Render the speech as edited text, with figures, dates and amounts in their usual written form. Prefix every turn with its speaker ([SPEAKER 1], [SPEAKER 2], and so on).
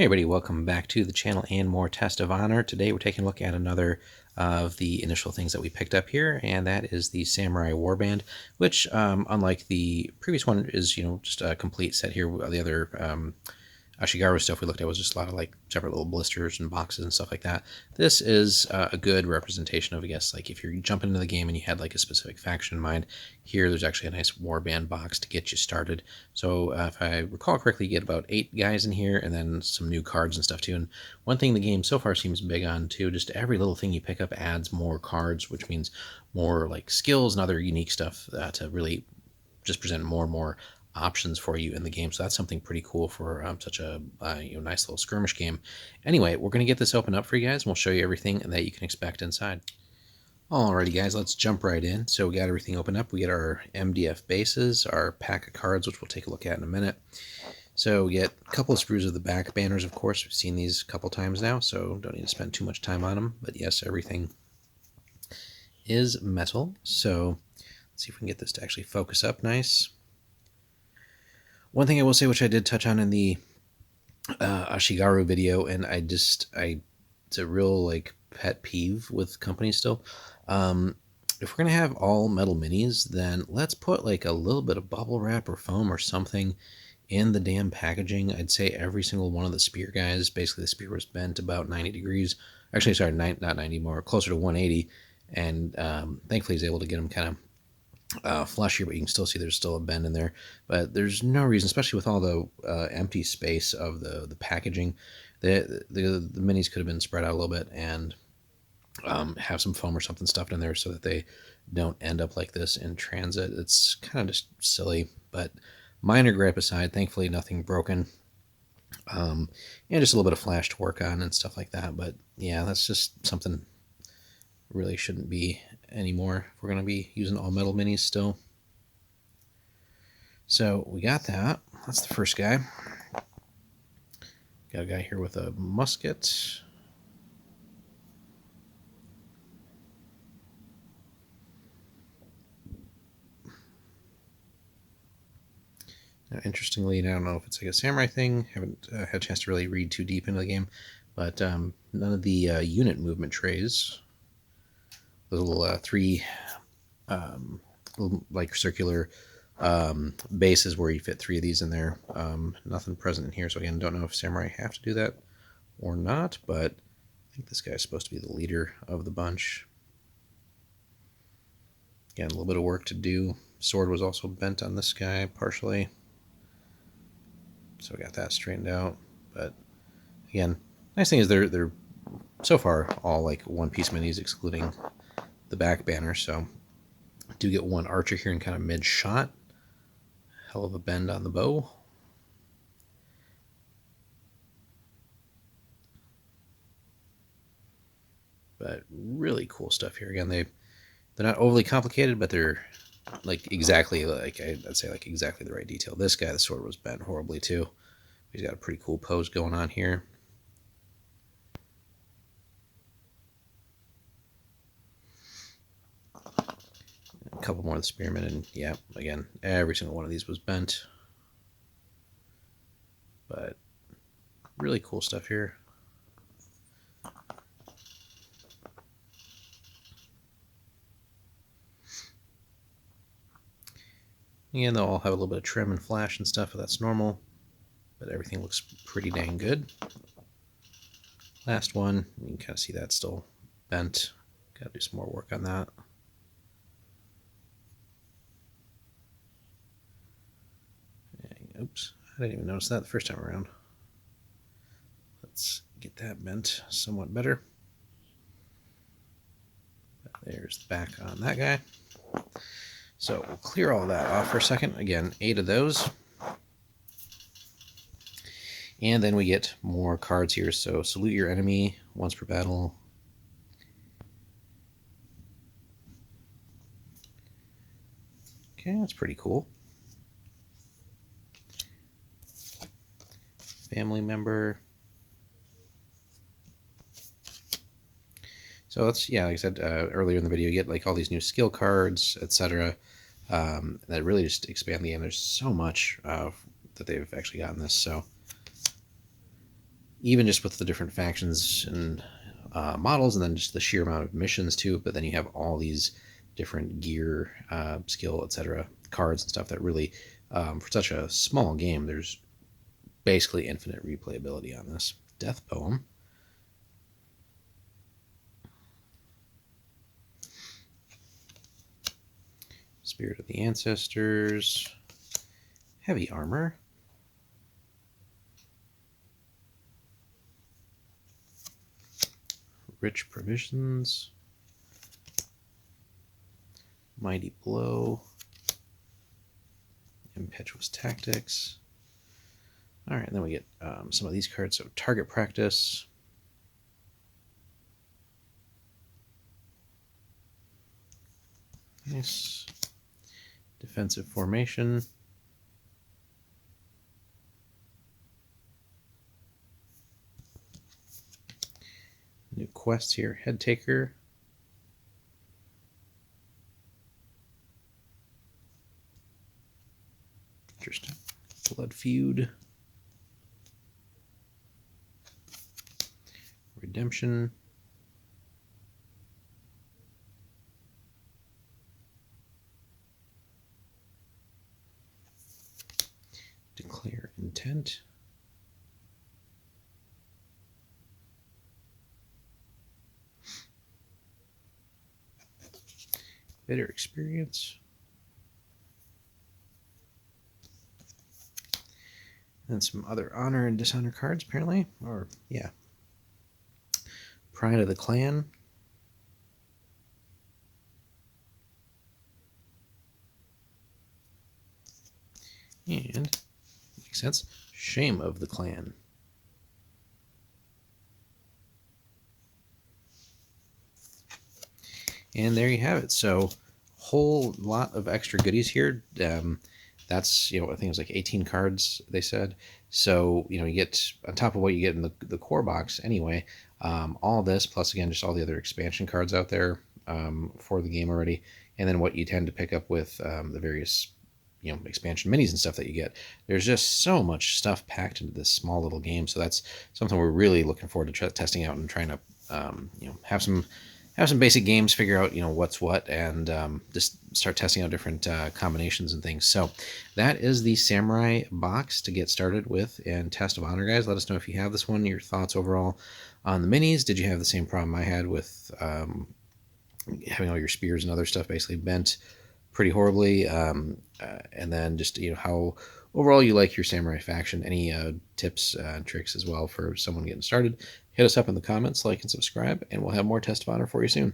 [SPEAKER 1] Hey everybody, welcome back to the channel and more Test of Honor. Today we're taking a look at another of the initial things that we picked up here, and that is the Samurai Warband, which unlike the previous one is, just a complete set here. The other Ashigaru stuff we looked at was just a lot of like separate little blisters and boxes and stuff like that. This is a good representation of, I guess, like if you're jumping into the game and you had like a specific faction in mind, here there's actually a nice warband box to get you started. So if I recall correctly, you get about 8 guys in here and then some new cards and stuff too. And one thing the game so far seems big on too, just every little thing you pick up adds more cards, which means more like skills and other unique stuff to really just present more and more options for you in the game. So that's something pretty cool for such a nice little skirmish game. Anyway, we're going to get this open up for you guys and we'll show you everything that you can expect inside. Alrighty guys, let's jump right in. So we got everything open up. We get our MDF bases, our pack of cards, which we'll take a look at in a minute. So we get a couple of sprues of the back banners, of course. We've seen these a couple times now, so don't need to spend too much time on them. But yes, everything is metal. So let's see if we can get this to actually focus up nice. One thing I will say, which I did touch on in the Ashigaru video, and it's a real like pet peeve with companies still. If we're gonna have all metal minis, then let's put like a little bit of bubble wrap or foam or something in the damn packaging. I'd say every single one of the spear guys, basically the spear was bent about 90 degrees. Actually, sorry, not 90, more closer to 180. And thankfully he's able to get them kind of flush here, but you can still see there's still a bend in there. But there's no reason, especially with all the empty space of the packaging, the minis could have been spread out a little bit and have some foam or something stuffed in there so that they don't end up like this in transit. It's kind of just silly, but minor gripe aside, thankfully nothing broken. And just a little bit of flash to work on and stuff like that. But yeah, that's just something really shouldn't be anymore if we're going to be using all metal minis still. So we got that. That's the first guy. Got a guy here with a musket. Now, interestingly, I don't know if it's like a samurai thing. Haven't had a chance to really read too deep into the game, but none of the unit movement trays. Little 3 little, like circular bases where you fit 3 of these in there. Nothing present in here, so again, don't know if samurai have to do that or not, but I think this guy's supposed to be the leader of the bunch. Again, a little bit of work to do. Sword was also bent on this guy partially, so we got that straightened out. But again, nice thing is they're so far all like one-piece minis, excluding the back banner. So I do get one archer here in kind of mid-shot. Hell of a bend on the bow. But really cool stuff here. Again, they're not overly complicated, but they're like exactly like I'd say like exactly the right detail. This guy, the sword was bent horribly too. He's got a pretty cool pose going on here. A couple more of the spearmen, and yeah, again, every single one of these was bent. But really cool stuff here. Again, they'll all have a little bit of trim and flash and stuff, but that's normal. But everything looks pretty dang good. Last one, you can kind of see that still bent. Got to do some more work on that. Oops, I didn't even notice that the first time around. Let's get that bent somewhat better. There's the back on that guy. So we'll clear all that off for a second. Again, 8 of those. And then we get more cards here. So salute your enemy once per battle. Okay, that's pretty cool. Family member. So it's, yeah, like I said earlier in the video, you get like all these new skill cards, etc. That really just expand the game. There's so much that they've actually gotten this. So even just with the different factions and models, and then just the sheer amount of missions too. But then you have all these different gear, skill, etc., cards and stuff that really, for such a small game, there's basically infinite replayability on this. Death Poem. Spirit of the Ancestors. Heavy Armor. Rich Provisions. Mighty Blow. Impetuous Tactics. All right, and then we get some of these cards. So Target Practice. Nice. Defensive Formation. New quests here. Head Taker. Interesting. Blood Feud. Redemption. Declare Intent. Bitter Experience. And some other honor and dishonor cards, apparently. Or, yeah. Pride of the Clan. And, makes sense, Shame of the Clan. And there you have it. So, whole lot of extra goodies here. That's, I think it was like 18 cards, they said. So, you get, on top of what you get in the core box anyway, all this, plus again, just all the other expansion cards out there for the game already. And then what you tend to pick up with the various, expansion minis and stuff that you get. There's just so much stuff packed into this small little game. So that's something we're really looking forward to testing out and trying to, have some basic games, figure out what's what, and just start testing out different combinations and things. So that is the Samurai box to get started with and Test of Honor, guys. Let us know if you have this one, your thoughts overall on the minis. Did you have the same problem I had with having all your spears and other stuff basically bent pretty horribly? And then just how overall you like your Samurai faction. Any tips and tricks as well for someone getting started? Hit us up in the comments, like and subscribe, and we'll have more Test of Honor for you soon.